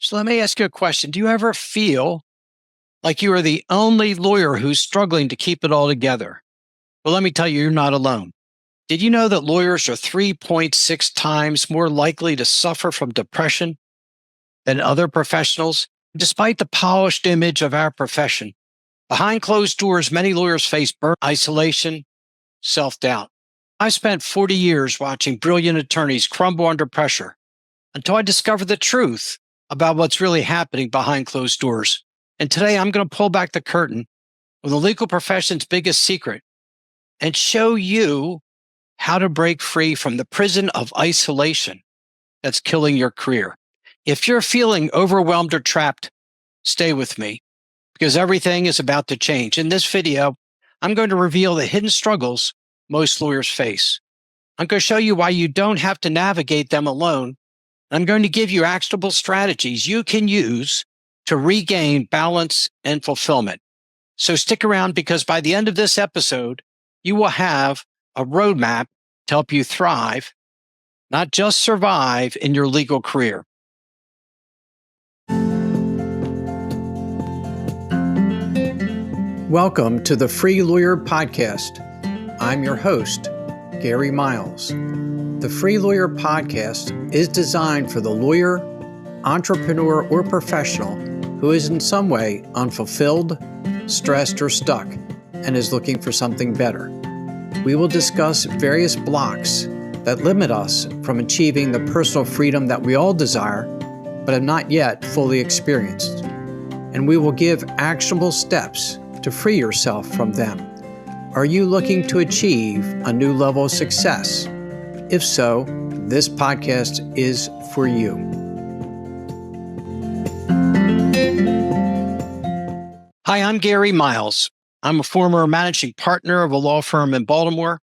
So let me ask you a question. Do you ever feel like you are the only lawyer who's struggling to keep it all together? Well, let me tell you, you're not alone. Did you know that lawyers are 3.6 times more likely to suffer from depression than other professionals? Despite the polished image of our profession, behind closed doors, many lawyers face isolation, self-doubt. I spent 40 years watching brilliant attorneys crumble under pressure until I discovered the truth about what's really happening behind closed doors. And today I'm going to pull back the curtain on the legal profession's biggest secret and show you how to break free from the prison of isolation that's killing your career. If you're feeling overwhelmed or trapped, stay with me because everything is about to change. In this video, I'm going to reveal the hidden struggles most lawyers face. I'm going to show you why you don't have to navigate them alone. I'm going to give you actionable strategies you can use to regain balance and fulfillment. So stick around because by the end of this episode, you will have a roadmap to help you thrive, not just survive in your legal career. Welcome to the Free Lawyer Podcast. I'm your host, Gary Miles. The Free Lawyer Podcast is designed for the lawyer, entrepreneur, or professional who is in some way unfulfilled, stressed, or stuck, and is looking for something better. We will discuss various blocks that limit us from achieving the personal freedom that we all desire, but have not yet fully experienced. And we will give actionable steps to free yourself from them. Are you looking to achieve a new level of success? If so, this podcast is for you. Hi, I'm Gary Miles. I'm a former managing partner of a law firm in Baltimore,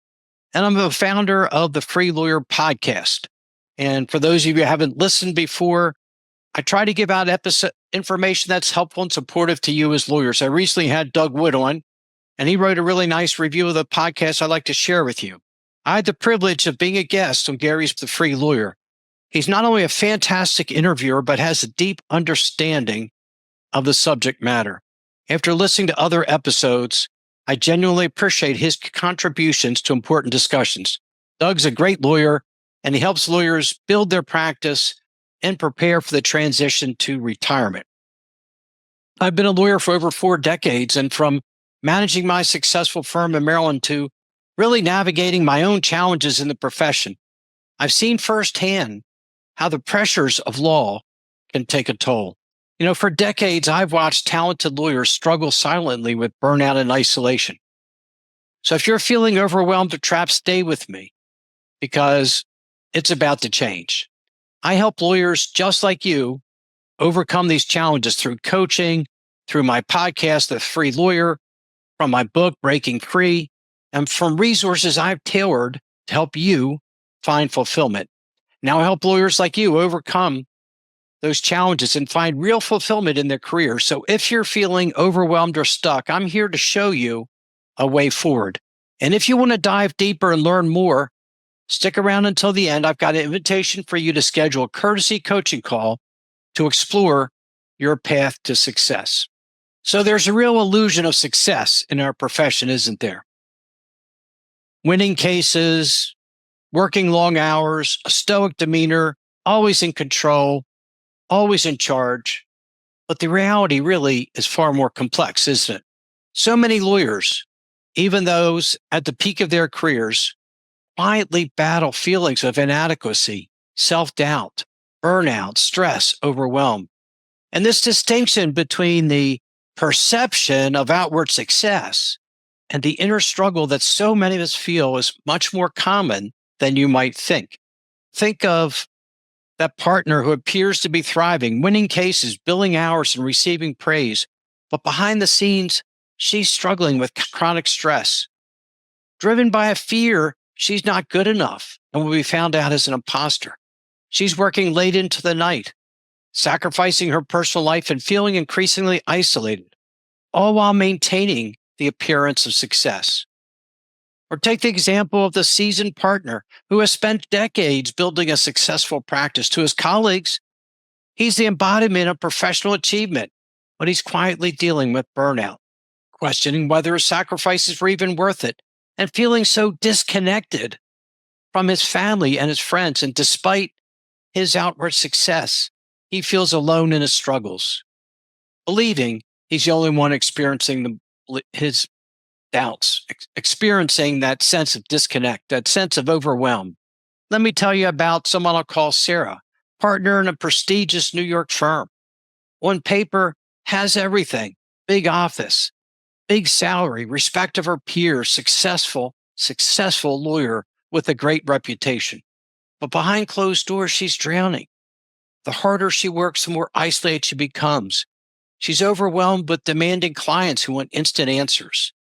and I'm the founder of the Free Lawyer Podcast. And for those of you who haven't listened before, I try to give out information that's helpful and supportive to you as lawyers. I recently had Doug Wood on, and he wrote a really nice review of the podcast I'd like to share with you. I had the privilege of being a guest on Gary's The Free Lawyer. He's not only a fantastic interviewer, but has a deep understanding of the subject matter. After listening to other episodes, I genuinely appreciate his contributions to important discussions. Doug's a great lawyer, and he helps lawyers build their practice and prepare for the transition to retirement. I've been a lawyer for over 4 decades, and from managing my successful firm in Maryland to really navigating my own challenges in the profession, I've seen firsthand how the pressures of law can take a toll. For decades, I've watched talented lawyers struggle silently with burnout and isolation. So if you're feeling overwhelmed or trapped, stay with me because it's about to change. I help lawyers just like you overcome these challenges through coaching, through my podcast, The Free Lawyer, from my book, Breaking Free, and from resources I've tailored to help you find fulfillment. Now I help lawyers like you overcome those challenges and find real fulfillment in their career. So if you're feeling overwhelmed or stuck, I'm here to show you a way forward. And if you want to dive deeper and learn more, stick around until the end. I've got an invitation for you to schedule a courtesy coaching call to explore your path to success. So there's a real illusion of success in our profession, isn't there? Winning cases, working long hours, a stoic demeanor, always in control, always in charge. But the reality really is far more complex, isn't it? So many lawyers, even those at the peak of their careers, quietly battle feelings of inadequacy, self-doubt, burnout, stress, overwhelm. And this distinction between the perception of outward success and the inner struggle that so many of us feel is much more common than you might think. Think of that partner who appears to be thriving, winning cases, billing hours, and receiving praise. But behind the scenes, she's struggling with chronic stress, driven by a fear she's not good enough and will be found out as an imposter. She's working late into the night, sacrificing her personal life and feeling increasingly isolated, all while maintaining the appearance of success. Or take the example of the seasoned partner who has spent decades building a successful practice. To his colleagues, He's the embodiment of professional achievement, but he's quietly dealing with burnout, questioning whether his sacrifices were even worth it, and feeling so disconnected from his family and his friends. And despite his outward success, he feels alone in his struggles, believing he's the only one experiencing his doubts, experiencing that sense of disconnect, that sense of overwhelm. Let me tell you about someone I'll call Sarah, partner in a prestigious New York firm. On paper, has everything: big office, big salary, respect of her peers, successful lawyer with a great reputation. But behind closed doors, she's drowning. The harder she works, the more isolated she becomes. She's overwhelmed with demanding clients who want instant answers,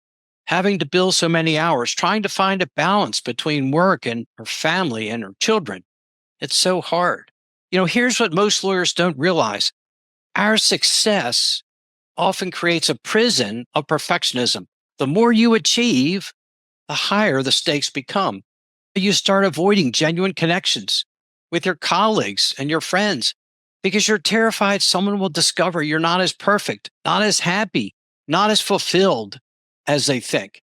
having to bill so many hours, trying to find a balance between work and her family and her children. It's so hard. Here's what most lawyers don't realize: our success often creates a prison of perfectionism. The more you achieve, the higher the stakes become. You start avoiding genuine connections with your colleagues and your friends because you're terrified someone will discover you're not as perfect, not as happy, not as fulfilled as they think.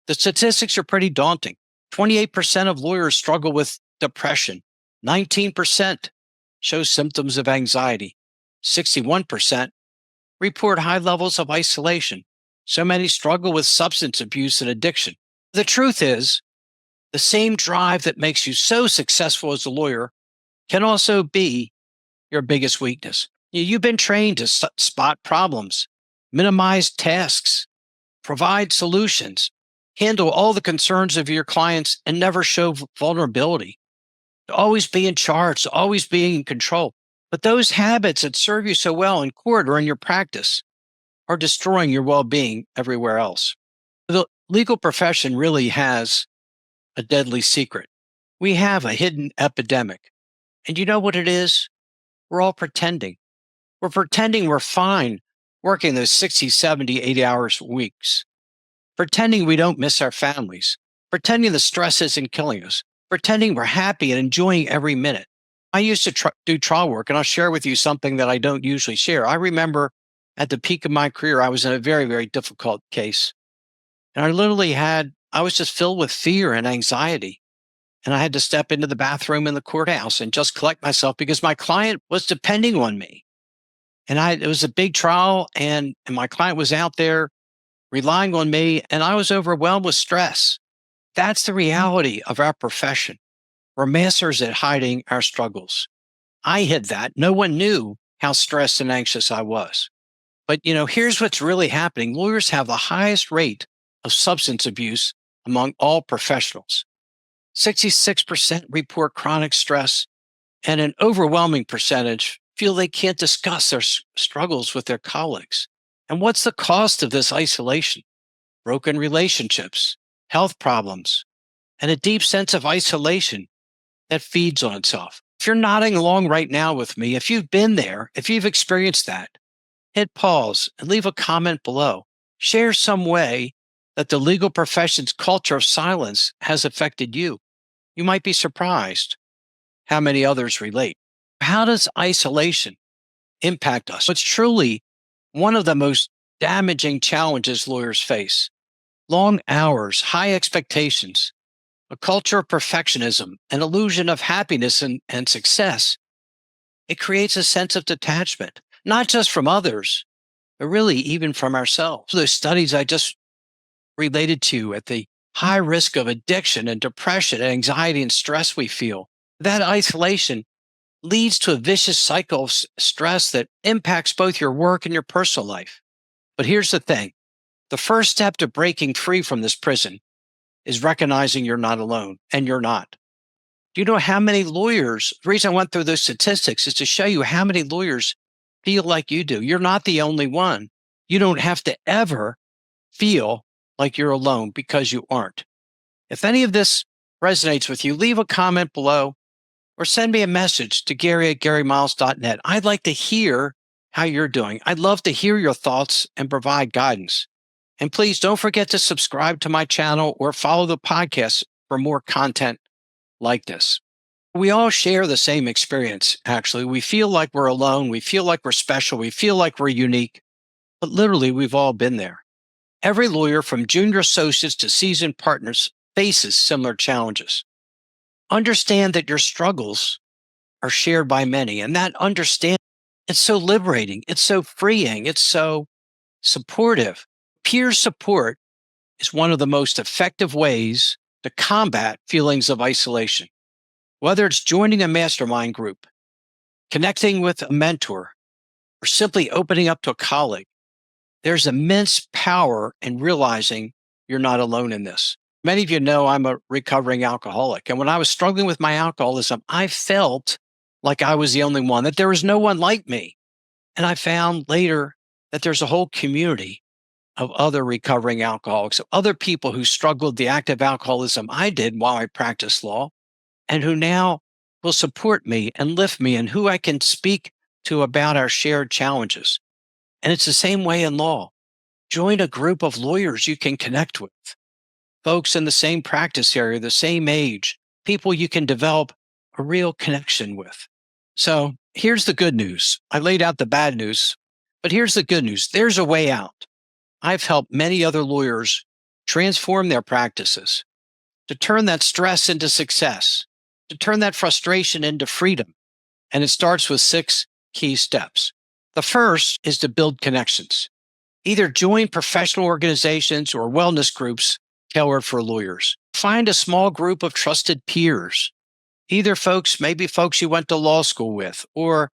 The statistics are pretty daunting. 28% of lawyers struggle with depression, 19% show symptoms of anxiety, 61% report high levels of isolation. So many struggle with substance abuse and addiction. The truth is, the same drive that makes you so successful as a lawyer can also be your biggest weakness. You've been trained to spot problems, minimize tasks, provide solutions, handle all the concerns of your clients, and never show vulnerability. To always be in charge, to always be in control. But those habits that serve you so well in court or in your practice are destroying your well-being everywhere else. The legal profession really has a deadly secret. We have a hidden epidemic. And you know what it is? We're all pretending. We're pretending we're fine working those 60, 70, 80 hours weeks. Pretending we don't miss our families. Pretending the stress isn't killing us. Pretending we're happy and enjoying every minute. I used to do trial work, and I'll share with you something that I don't usually share. I remember at the peak of my career, I was in a very, very difficult case. And I was just filled with fear and anxiety. And I had to step into the bathroom in the courthouse and just collect myself because my client was depending on me. And it was a big trial, and my client was out there relying on me, and I was overwhelmed with stress. That's the reality of our profession. We're masters at hiding our struggles. I hid that. No one knew how stressed and anxious I was. But here's what's really happening. Lawyers have the highest rate of substance abuse among all professionals. 66% report chronic stress, and an overwhelming percentage feel they can't discuss their struggles with their colleagues. And what's the cost of this isolation? Broken relationships, health problems, and a deep sense of isolation that feeds on itself. If you're nodding along right now with me, if you've been there, if you've experienced that, hit pause and leave a comment below. Share some way that the legal profession's culture of silence has affected you. You might be surprised how many others relate. How does isolation impact us? It's truly one of the most damaging challenges lawyers face. Long hours, high expectations, a culture of perfectionism, an illusion of happiness and success. It creates a sense of detachment, not just from others, but really even from ourselves. Those studies I just related to at the high risk of addiction and depression and anxiety and stress we feel, that isolation leads to a vicious cycle of stress that impacts both your work and your personal life. But here's the thing. The first step to breaking free from this prison is recognizing you're not alone, and you're not. Do you know how many lawyers, the reason I went through those statistics is to show you how many lawyers feel like you do. You're not the only one. You don't have to ever feel like you're alone because you aren't. If any of this resonates with you, leave a comment below or send me a message to Gary@GaryMiles.net. I'd like to hear how you're doing. I'd love to hear your thoughts and provide guidance. And please don't forget to subscribe to my channel or follow the podcast for more content like this. We all share the same experience, actually. We feel like we're alone. We feel like we're special. We feel like we're unique. But literally, we've all been there. Every lawyer, from junior associates to seasoned partners, faces similar challenges. Understand that your struggles are shared by many, and that understanding, it's so liberating, it's so freeing, it's so supportive. Peer support is one of the most effective ways to combat feelings of isolation. Whether it's joining a mastermind group, connecting with a mentor, or simply opening up to a colleague, there's immense power in realizing you're not alone in this. Many of you know I'm a recovering alcoholic. And when I was struggling with my alcoholism, I felt like I was the only one, that there was no one like me. And I found later that there's a whole community of other recovering alcoholics, of other people who struggled with the active alcoholism I did while I practiced law, and who now will support me and lift me, and who I can speak to about our shared challenges. And it's the same way in law. Join a group of lawyers you can connect with, folks in the same practice area, the same age, people you can develop a real connection with. So here's the good news. I laid out the bad news, but here's the good news. There's a way out. I've helped many other lawyers transform their practices, to turn that stress into success, to turn that frustration into freedom. And it starts with 6 key steps. The first is to build connections. Either join professional organizations or wellness groups tailored for lawyers. Find a small group of trusted peers, either maybe folks you went to law school with, or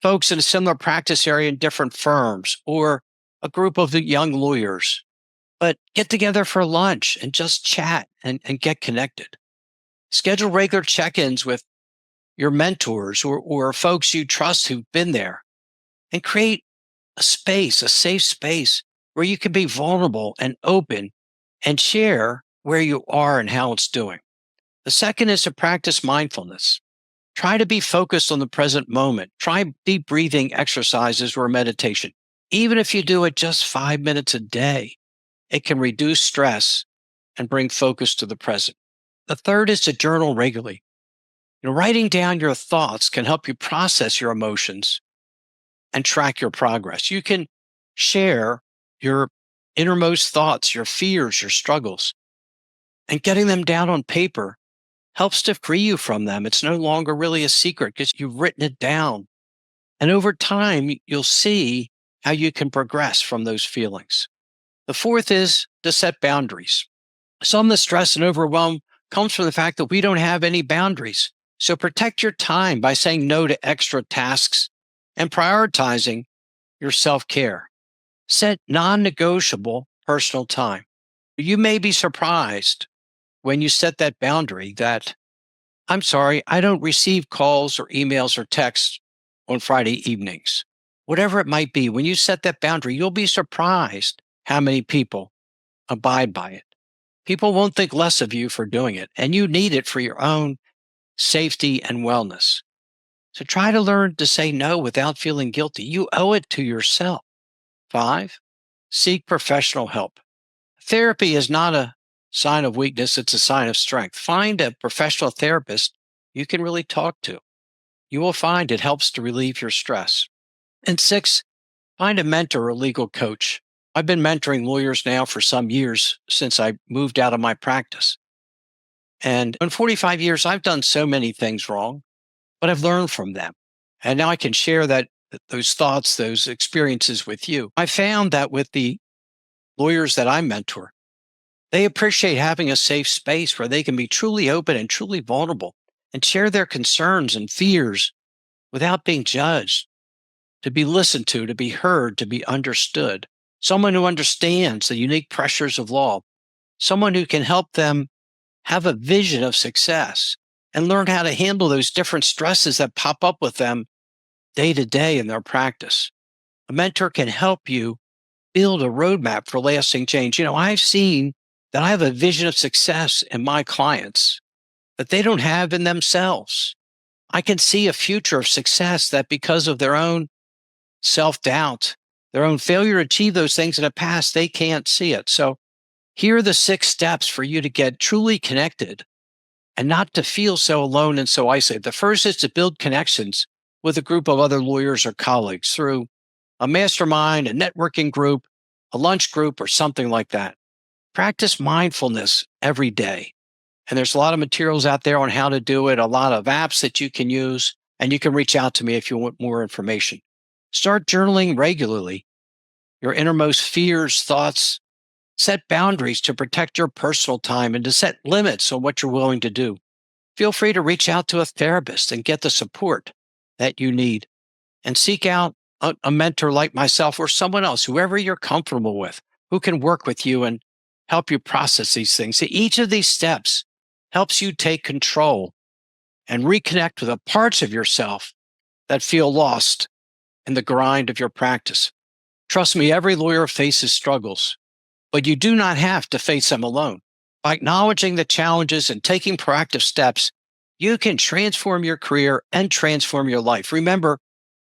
folks in a similar practice area in different firms, or a group of young lawyers. But get together for lunch and just chat and get connected. Schedule regular check-ins with your mentors or folks you trust who've been there, and create a space, a safe space where you can be vulnerable and open and share where you are and how it's doing. The second is to practice mindfulness. Try to be focused on the present moment. Try deep breathing exercises or meditation. Even if you do it just 5 minutes a day, it can reduce stress and bring focus to the present. The third is to journal regularly. Writing down your thoughts can help you process your emotions and track your progress. You can share your innermost thoughts, your fears, your struggles, and getting them down on paper helps to free you from them. It's no longer really a secret because you've written it down. And over time, you'll see how you can progress from those feelings. The fourth is to set boundaries. Some of the stress and overwhelm comes from the fact that we don't have any boundaries. So protect your time by saying no to extra tasks and prioritizing your self-care. Set non-negotiable personal time. You may be surprised when you set that boundary that, I'm sorry, I don't receive calls or emails or texts on Friday evenings. Whatever it might be, when you set that boundary, you'll be surprised how many people abide by it. People won't think less of you for doing it, and you need it for your own safety and wellness. So try to learn to say no without feeling guilty. You owe it to yourself. 5, seek professional help. Therapy is not a sign of weakness, it's a sign of strength. Find a professional therapist you can really talk to. You will find it helps to relieve your stress. And 6, find a mentor or legal coach. I've been mentoring lawyers now for some years since I moved out of my practice. And in 45 years, I've done so many things wrong, but I've learned from them. And now I can share those thoughts, those experiences with you. I found that with the lawyers that I mentor, they appreciate having a safe space where they can be truly open and truly vulnerable and share their concerns and fears without being judged, to be listened to be heard, to be understood. Someone who understands the unique pressures of law, someone who can help them have a vision of success and learn how to handle those different stresses that pop up with them day to day in their practice. A mentor can help you build a roadmap for lasting change. I've seen that I have a vision of success in my clients that they don't have in themselves. I can see a future of success that because of their own self-doubt, their own failure to achieve those things in the past, they can't see it. So here are the 6 steps for you to get truly connected and not to feel so alone and so isolated. The first is to build connections with a group of other lawyers or colleagues through a mastermind, a networking group, a lunch group, or something like that. Practice mindfulness every day. And there's a lot of materials out there on how to do it, a lot of apps that you can use, and you can reach out to me if you want more information. Start journaling regularly. Your innermost fears, thoughts, set boundaries to protect your personal time and to set limits on what you're willing to do. Feel free to reach out to a therapist and get the support that you need. And seek out a mentor like myself or someone else, whoever you're comfortable with, who can work with you and help you process these things. So each of these steps helps you take control and reconnect with the parts of yourself that feel lost in the grind of your practice. Trust me, every lawyer faces struggles, but you do not have to face them alone. By acknowledging the challenges and taking proactive steps, you can transform your career and transform your life. Remember,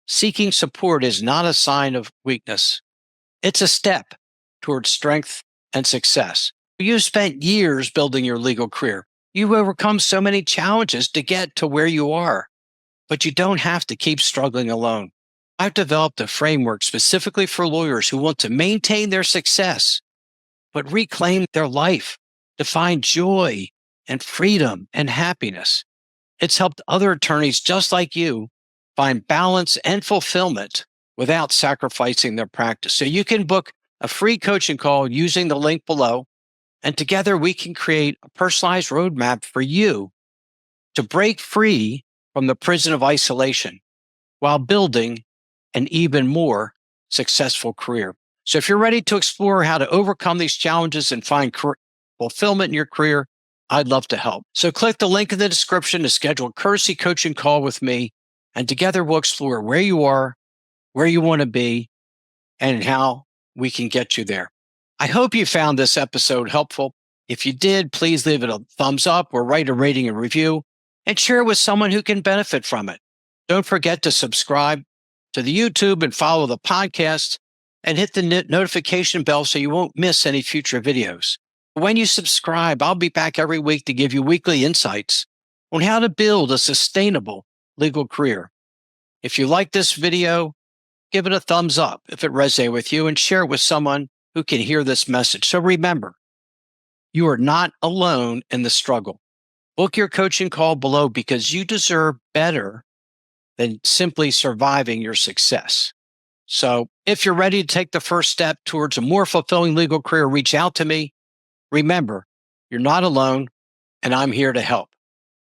seeking support is not a sign of weakness. It's a step towards strength and success. You've spent years building your legal career. You've overcome so many challenges to get to where you are, but you don't have to keep struggling alone. I've developed a framework specifically for lawyers who want to maintain their success, but reclaim their life, to find joy and freedom and happiness. It's helped other attorneys just like you find balance and fulfillment without sacrificing their practice. So you can book a free coaching call using the link below, and together we can create a personalized roadmap for you to break free from the prison of isolation while building an even more successful career. So if you're ready to explore how to overcome these challenges and find fulfillment in your career, I'd love to help. So click the link in the description to schedule a courtesy coaching call with me, and together we'll explore where you are, where you want to be, and how we can get you there. I hope you found this episode helpful. If you did, please leave it a thumbs up or write a rating and review and share it with someone who can benefit from it. Don't forget to subscribe to the YouTube and follow the podcast and hit the notification bell so you won't miss any future videos. When you subscribe, I'll be back every week to give you weekly insights on how to build a sustainable legal career. If you like this video, give it a thumbs up if it resonated with you and share it with someone who can hear this message. So remember, you are not alone in the struggle. Book your coaching call below because you deserve better than simply surviving your success. So if you're ready to take the first step towards a more fulfilling legal career, reach out to me. Remember, you're not alone, and I'm here to help.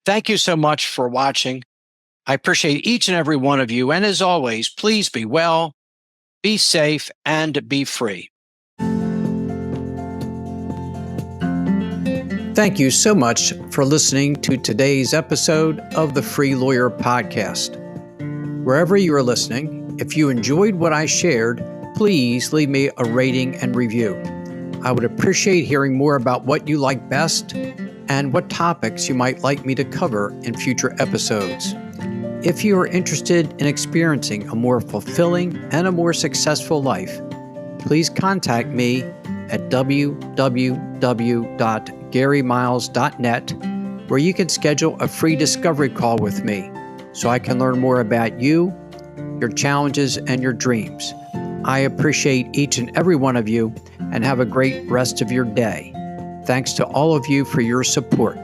Thank you so much for watching. I appreciate each and every one of you. And as always, please be well, be safe, and be free. Thank you so much for listening to today's episode of the Free Lawyer Podcast. Wherever you are listening, if you enjoyed what I shared, please leave me a rating and review. I would appreciate hearing more about what you like best and what topics you might like me to cover in future episodes. If you are interested in experiencing a more fulfilling and a more successful life, please contact me at www.garymiles.net, where you can schedule a free discovery call with me so I can learn more about you, your challenges, and your dreams. I appreciate each and every one of you, and have a great rest of your day. Thanks to all of you for your support.